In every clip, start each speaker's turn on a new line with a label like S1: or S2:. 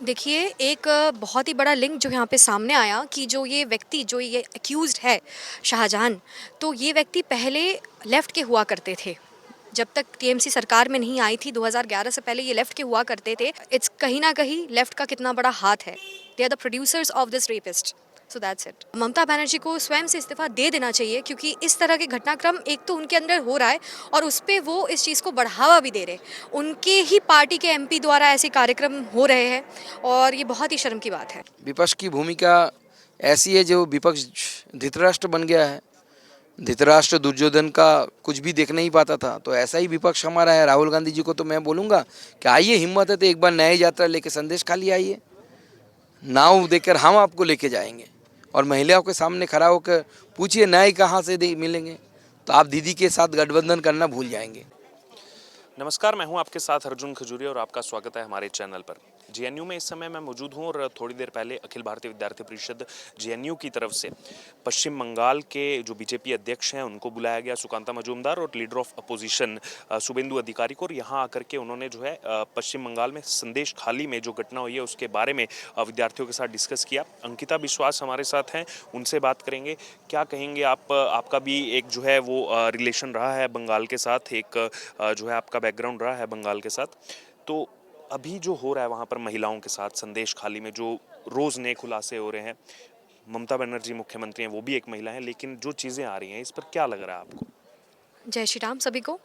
S1: देखिए, एक बहुत ही बड़ा लिंक जो यहाँ पे सामने आया कि जो ये व्यक्ति जो ये अक्यूज़्ड है शाहजहान, तो ये व्यक्ति पहले लेफ़्ट के हुआ करते थे। जब तक टीएमसी सरकार में नहीं आई थी 2011 से पहले ये लेफ़्ट के हुआ करते थे। इट्स कहीं न कहीं लेफ़्ट का कितना बड़ा हाथ है। They are the producers of this rapist. So that's it. Mamata Banerjee को स्वयं से इस्तीफ़ा दे देना चाहिए क्योंकि इस तरह के घटनाक्रम एक तो उनके अंदर हो रहा है और उस पे वो इस चीज़ को बढ़ावा भी दे रहे हैं। उनके ही पार्टी के एमपी द्वारा ऐसे कार्यक्रम हो रहे हैं और ये बहुत ही शर्म की बात है।
S2: विपक्ष की भूमिका ऐसी है जो विपक्ष धृतराष्ट्र बन गया है। धृतराष्ट्र दुर्योधन का कुछ भी देख नहीं पाता था, तो ऐसा ही विपक्ष हमारा है। राहुल गांधी जी को तो मैं बोलूँगा कि आइए, हिम्मत है तो एक बार न्याय यात्रा लेके संदेश खाली आइए, नाव देकर हम आपको लेके जाएंगे और महिलाओं के सामने खड़ा होकर पूछिए न्याय कहाँ से मिलेंगे, तो आप दीदी के साथ गठबंधन करना भूल जाएंगे।
S3: नमस्कार, मैं हूं आपके साथ अर्जुन खजूरिया और आपका स्वागत है हमारे चैनल पर। जेएनयू में इस समय मैं मौजूद हूं और थोड़ी देर पहले अखिल भारतीय विद्यार्थी परिषद जेएनयू की तरफ से पश्चिम बंगाल के जो बीजेपी अध्यक्ष हैं उनको बुलाया गया, सुकांता मजूमदार, और लीडर ऑफ अपोजिशन शुभेंदु अधिकारी को। और यहाँ आकर के उन्होंने जो है पश्चिम बंगाल में संदेश खाली में जो घटना हुई है उसके बारे में विद्यार्थियों के साथ डिस्कस किया। अंकिता विश्वास हमारे साथ हैं, उनसे बात करेंगे। क्या कहेंगे आप? आपका भी एक जो है वो रिलेशन रहा है बंगाल के साथ, एक जो है आपका बैकग्राउंड रहा है बंगाल के साथ। तो अभी जो हो रहा है वहाँ पर महिलाओं के साथ संदेश खाली में जो रोज़ नए खुलासे हो रहे हैं, ममता बनर्जी मुख्यमंत्री हैं, वो भी एक महिला हैं, लेकिन जो चीज़ें आ रही हैं इस पर क्या लग रहा है आपको?
S1: जय श्री राम सभी को।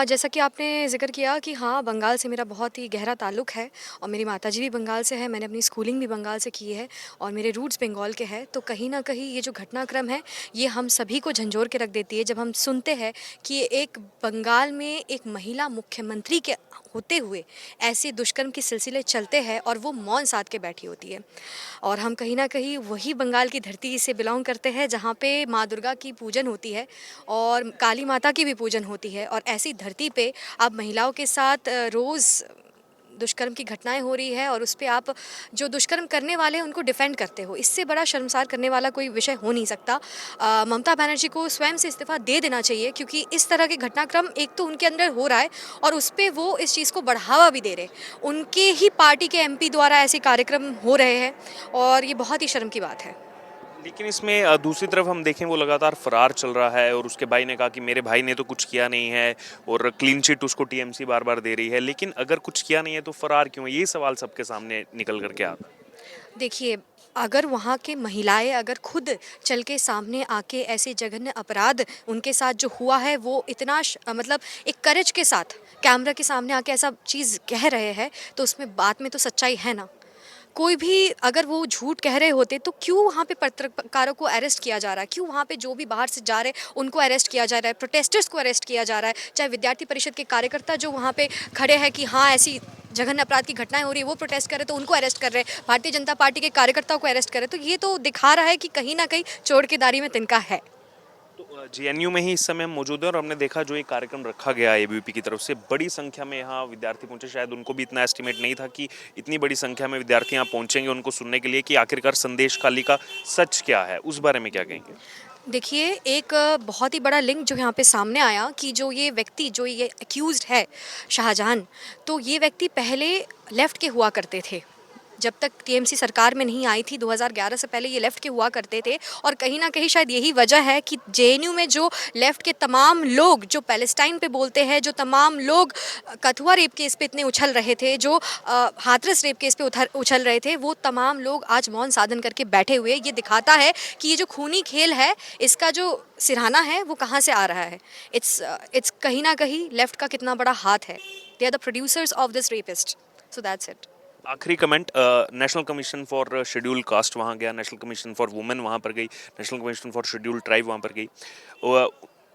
S1: जैसा कि आपने ज़िक्र किया कि हाँ, बंगाल से मेरा बहुत ही गहरा ताल्लुक़ है और मेरी माताजी भी बंगाल से है। मैंने अपनी स्कूलिंग भी बंगाल से की है और मेरे रूट्स बंगाल के हैं। तो कहीं न कहीं ये जो घटनाक्रम है, ये हम सभी को झंझोर के रख देती है जब हम सुनते हैं कि एक बंगाल में एक महिला मुख्यमंत्री के होते हुए ऐसे दुष्कर्म के सिलसिले चलते हैं और वो मौन साध के बैठी होती है। और हम कहीं न कहीं वही बंगाल की धरती से बिलॉन्ग करते हैं जहाँ पे माँ दुर्गा की पूजन होती है और काली माता की भी पूजन होती है और ऐसी धरती पे आप महिलाओं के साथ रोज़ दुष्कर्म की घटनाएं हो रही है और उस पे आप जो दुष्कर्म करने वाले हैं उनको डिफेंड करते हो। इससे बड़ा शर्मसार करने वाला कोई विषय हो नहीं सकता। ममता बनर्जी को स्वयं से इस्तीफ़ा दे देना चाहिए क्योंकि इस तरह के घटनाक्रम एक तो उनके अंदर हो रहा है और उस पे वो इस चीज़ को बढ़ावा भी दे रहे हैं। उनके ही पार्टी के एमपी द्वारा ऐसे कार्यक्रम हो रहे हैं और ये बहुत ही शर्म की बात है।
S3: लेकिन इसमें दूसरी तरफ हम देखें वो लगातार फरार चल रहा है और उसके भाई ने कहा कि मेरे भाई ने तो कुछ किया नहीं है, और क्लीन चिट उसको टीएमसी बार बार दे रही है। लेकिन अगर कुछ किया नहीं है तो फरार क्यों है? ये सवाल सबके सामने निकल करके आता है।
S1: देखिए, अगर वहाँ के महिलाएं अगर खुद चल के सामने आके ऐसे जघन्य अपराध उनके साथ जो हुआ है वो इतना मतलब एक करेज के साथ कैमरा के सामने आके ऐसा चीज़ कह रहे हैं, तो उसमें बात में तो सच्चाई है ना। कोई भी अगर वो झूठ कह रहे होते तो क्यों वहाँ पे पत्रकारों को अरेस्ट किया जा रहा है? क्यों वहाँ पे जो भी बाहर से जा रहे हैं उनको अरेस्ट किया जा रहा है? प्रोटेस्टर्स को अरेस्ट किया जा रहा है? चाहे विद्यार्थी परिषद के कार्यकर्ता जो वहाँ पे खड़े हैं कि हाँ, ऐसी जघन्य अपराध की घटनाएं हो रही है, वो प्रोटेस्ट कर रहे हैं तो उनको अरेस्ट कर रहे हैं। भारतीय जनता पार्टी के कार्यकर्ताओं को अरेस्ट कर रहे हैं। तो ये तो दिखा रहा है कि कहीं न कहीं चोर की दाढ़ी में तिनका है।
S3: तो जेएनयू में ही इस समय हम मौजूद हैं और हमने देखा जो एक कार्यक्रम रखा गया एबीवीपी की तरफ से, बड़ी संख्या में यहाँ विद्यार्थी पहुंचे। शायद उनको भी इतना एस्टिमेट नहीं था कि इतनी बड़ी संख्या में विद्यार्थी यहाँ पहुंचेंगे उनको सुनने के लिए कि आखिरकार संदेश खाली का सच क्या है। उस बारे में क्या कहेंगे?
S1: देखिए, एक बहुत ही बड़ा लिंक जो यहाँ पे सामने आया कि जो ये व्यक्ति जो ये अक्यूज़्ड है शाहजहान, तो ये व्यक्ति पहले लेफ़्ट के हुआ करते थे। जब तक टीएमसी सरकार में नहीं आई थी 2011 से पहले ये लेफ़्ट के हुआ करते थे और कहीं न कहीं शायद यही वजह है कि जेएनयू में जो लेफ़्ट के तमाम लोग जो पैलेस्टाइन पे बोलते हैं, जो तमाम लोग कथुआ रेप केस पे इतने उछल रहे थे, जो हाथरस रेप केस पे उछल रहे थे, वो तमाम लोग आज मौन साधन करके बैठे हुए। ये दिखाता है कि ये जो खूनी खेल है, इसका जो सिरहाना है वो कहाँ से आ रहा है। इट्स कहीं न कहीं लेफ़्ट का कितना बड़ा हाथ है। They are the producers of this rapist. So that's it.
S3: आखिरी comment, national commission for schedule caste वहाँ गया, नेशनल कमीशन फॉर वुमेन वहाँ पर गई, national commission for schedule tribe वहाँ पर गई।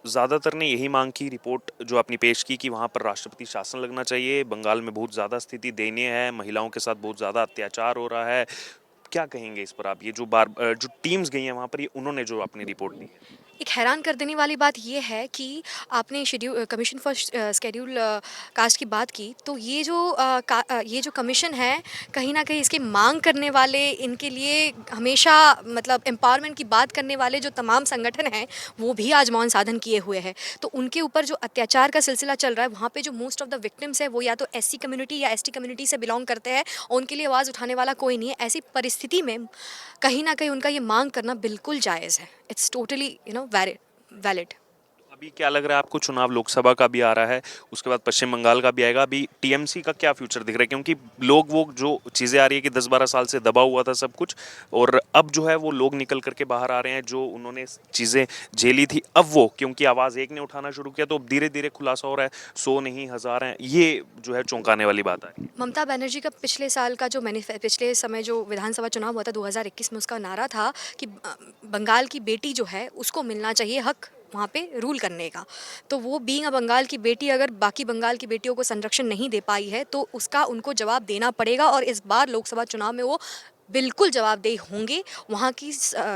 S3: ज़्यादातर ने यही मांग की, रिपोर्ट जो आपने पेश की कि वहाँ पर राष्ट्रपति शासन लगना चाहिए। बंगाल में बहुत ज़्यादा स्थिति दयनीय है, महिलाओं के साथ बहुत ज़्यादा अत्याचार हो रहा है। क्या कहेंगे इस पर आप? ये जो जो टीम्स गई हैं वहाँ पर, ये उन्होंने जो अपनी रिपोर्ट दी है।
S1: एक हैरान कर देने वाली बात ये है कि आपने schedule commission for schedule cast की बात की, तो ये जो कमीशन है, कहीं न कहीं इसकी माँग करने वाले, इनके लिए हमेशा मतलब एम्पावरमेंट की बात करने वाले जो तमाम संगठन हैं, वो भी आज मौन साधन किए हुए हैं। तो उनके ऊपर जो अत्याचार का सिलसिला चल रहा है, वहाँ पे जो मोस्ट ऑफ द विक्टिम्स है, वो या तो एससी कम्युनिटी या एसटी कम्युनिटी से बिलॉन्ग करते हैं और उनके लिए आवाज़ उठाने वाला कोई नहीं है। ऐसी परिस्थिति में कहीं न कहीं उनका ये माँग करना बिल्कुल जायज़ है। It's totally valid.
S3: अभी क्या लग रहा है आपको, चुनाव लोकसभा का भी आ रहा है, उसके बाद पश्चिम बंगाल का भी आएगा, अभी टीएमसी का क्या फ्यूचर दिख रहा है? क्योंकि लोग, वो जो चीज़ें आ रही है कि 10-12 साल से दबा हुआ था सब कुछ, और अब जो है वो लोग निकल करके बाहर आ रहे हैं, जो उन्होंने चीज़ें झेली थी, अब वो, क्योंकि आवाज़ एक ने उठाना शुरू किया, तो अब धीरे धीरे खुलासा हो रहा है, 100 नहीं 1000 हैं, ये जो है चौंकाने वाली बात है।
S1: ममता बनर्जी का पिछले साल का जो पिछले समय जो विधानसभा चुनाव हुआ था 2021 में, उसका नारा था कि बंगाल की बेटी जो है उसको मिलना चाहिए हक वहाँ पे रूल करने का। तो वो बीइंग अ बंगाल की बेटी अगर बाकी बंगाल की बेटियों को संरक्षण नहीं दे पाई है, तो उसका उनको जवाब देना पड़ेगा और इस बार लोकसभा चुनाव में वो बिल्कुल जवाबदेह होंगे। वहाँ की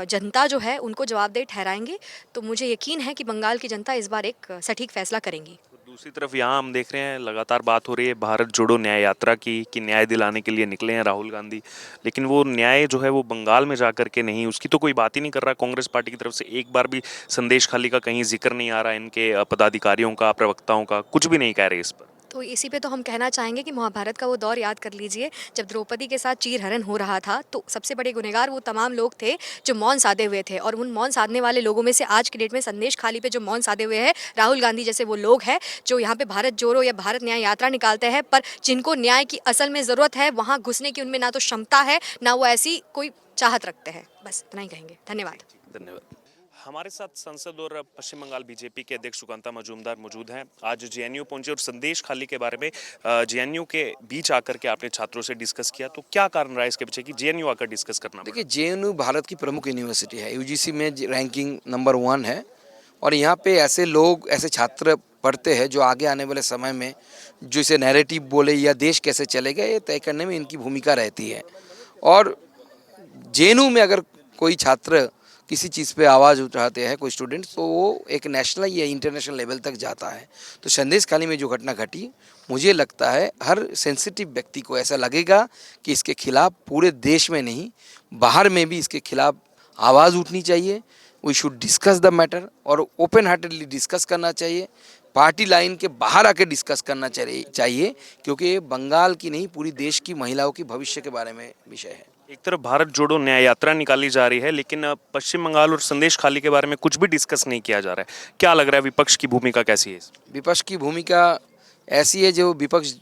S1: जनता जो है उनको जवाबदेह ठहराएंगे। तो मुझे यकीन है कि बंगाल की जनता इस बार एक सटीक फैसला करेंगी।
S3: दूसरी तरफ यहाँ हम देख रहे हैं लगातार बात हो रही है भारत जोड़ो न्याय यात्रा की, कि न्याय दिलाने के लिए निकले हैं राहुल गांधी, लेकिन वो न्याय जो है वो बंगाल में जाकर के नहीं, उसकी तो कोई बात ही नहीं कर रहा कांग्रेस पार्टी की तरफ से। एक बार भी संदेश खाली का कहीं जिक्र नहीं आ रहा, इनके पदाधिकारियों का, प्रवक्ताओं का, कुछ भी नहीं कह रहे इस पर।
S1: तो इसी पे तो हम कहना चाहेंगे कि महाभारत का वो दौर याद कर लीजिए, जब द्रौपदी के साथ चीरहरण हो रहा था, तो सबसे बड़े गुनहगार वो तमाम लोग थे जो मौन साधे हुए थे। और उन मौन साधने वाले लोगों में से आज की डेट में संदेश खाली पे जो मौन साधे हुए हैं, राहुल गांधी जैसे वो लोग हैं जो यहाँ पे भारत जोड़ो या भारत न्याय यात्रा निकालते हैं, पर जिनको न्याय की असल में ज़रूरत है, वहाँ घुसने की उनमें ना तो क्षमता है, ना वो ऐसी कोई चाहत रखते हैं। बस इतना ही कहेंगे। धन्यवाद।
S3: धन्यवाद। हमारे साथ संसद और पश्चिम बंगाल बीजेपी के अध्यक्ष सुकांता मजूमदार मौजूद हैं। आज जेएनयू पहुंचे और संदेश खाली के बारे में जेएनयू के बीच आकर के आपने छात्रों से डिस्कस किया, तो क्या कारण रहा है इसके पीछे कि जेएनयू आकर डिस्कस करना पड़ा?
S2: देखिए, जेएनयू भारत की प्रमुख यूनिवर्सिटी है, यूजीसी में रैंकिंग नंबर 1 है। और यहाँ पे ऐसे लोग, ऐसे छात्र पढ़ते हैं जो आगे आने वाले समय में जो इसे नैरेटिव बोले या देश कैसे चलेगा, ये तय करने में इनकी भूमिका रहती है। और जेएनयू में अगर कोई छात्र किसी चीज़ पे आवाज़ उठाते हैं, कोई स्टूडेंट्स, तो वो एक नेशनल या इंटरनेशनल लेवल तक जाता है। तो संदेश खाली में जो घटना घटी, मुझे लगता है हर सेंसिटिव व्यक्ति को ऐसा लगेगा कि इसके खिलाफ पूरे देश में नहीं, बाहर में भी इसके खिलाफ आवाज़ उठनी चाहिए। We should discuss the matter और ओपन हार्टेडली डिस्कस करना चाहिए, पार्टी लाइन के बाहर आके डिस्कस करना चाहिए, क्योंकि ये बंगाल की नहीं, पूरी देश की महिलाओं की भविष्य के बारे में विषय है।
S3: एक तरफ भारत जोड़ो न्याय यात्रा निकाली जा रही है, लेकिन पश्चिम बंगाल और संदेश खाली के बारे में कुछ भी डिस्कस नहीं किया जा रहा है। क्या लग रहा है, विपक्ष की भूमिका कैसी है?
S2: विपक्ष की भूमिका ऐसी है, जो विपक्ष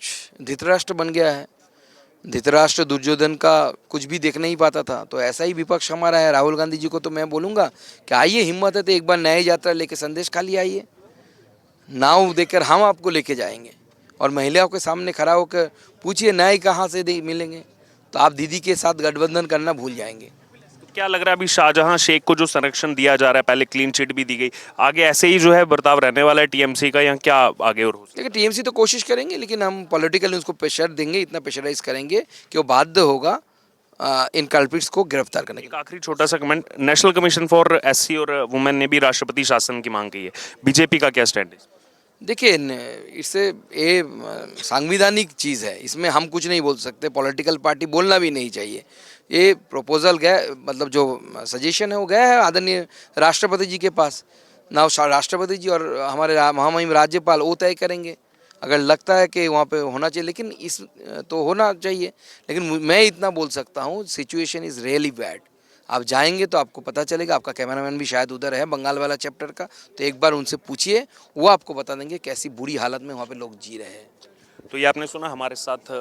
S2: धृतराष्ट्र बन गया है। धृतराष्ट्र दुर्योधन का कुछ भी देख नहीं पाता था, तो ऐसा ही विपक्ष हमारा है। राहुल गांधी जी को तो मैं बोलूँगा कि आइए, हिम्मत है तो एक बार न्याय यात्रा लेके संदेश खाली आइए, नाव देकर हम आपको लेके जाएंगे और महिलाओं के सामने खड़ा होकर पूछिए न्याय कहाँ से मिलेंगे, तो आप दीदी के साथ गठबंधन करना भूल जाएंगे।
S3: तो क्या लग रहा है, अभी शाहजहां शेख को जो संरक्षण दिया जा रहा है, पहले क्लीन चिट भी दी गई, आगे ऐसे ही जो है बर्ताव रहने वाला है टीएमसी का, या क्या आगे और हो सकता है?
S2: देखिए, टीएमसी तो कोशिश करेंगे, लेकिन हम पॉलिटिकली उसको प्रेशर देंगे, इतना प्रेशराइज करेंगे कि वो बाध्य होगा इन कल्प्रिट्स को गिरफ्तार करने के
S3: एक आखिरी छोटा सा comment, national commission for SC और वुमेन ने भी राष्ट्रपति शासन की मांग की है, बीजेपी का क्या स्टैंड है?
S2: देखिए, इससे ये संवैधानिक चीज़ है, इसमें हम कुछ नहीं बोल सकते, पॉलिटिकल पार्टी बोलना भी नहीं चाहिए। ये प्रपोजल गया, मतलब जो सजेशन है वो गया है आदरणीय राष्ट्रपति जी के पास। ना राष्ट्रपति जी और हमारे महामहिम राज्यपाल वो तय करेंगे, अगर लगता है कि वहाँ पे होना चाहिए, लेकिन इस तो होना चाहिए। लेकिन मैं इतना बोल सकता हूँ, सिचुएशन इज़ रियली बैड। आप जाएंगे तो आपको पता चलेगा, आपका कैमरामैन भी शायद उधर है बंगाल वाला चैप्टर का, तो एक बार उनसे पूछिए, वो आपको बता देंगे कैसी बुरी हालत में वहाँ पे लोग जी रहे हैं।
S3: तो ये आपने सुना, हमारे साथ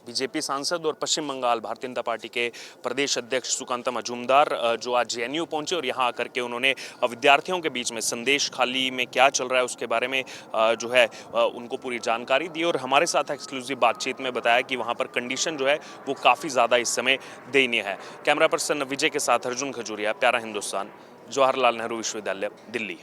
S3: बीजेपी सांसद और पश्चिम बंगाल भारतीय जनता पार्टी के प्रदेश अध्यक्ष सुकांता मजूमदार, जो आज जेएनयू पहुंचे और यहां आकर के उन्होंने विद्यार्थियों के बीच में संदेश खाली में क्या चल रहा है उसके बारे में जो है उनको पूरी जानकारी दी, और हमारे साथ एक्सक्लूसिव बातचीत में बताया कि वहां पर कंडीशन जो है वो काफ़ी ज़्यादा इस समय दयनीय है। कैमरा पर्सन विजय के साथ अर्जुन खजूरिया, प्यारा हिंदुस्तान, जवाहरलाल नेहरू विश्वविद्यालय, दिल्ली।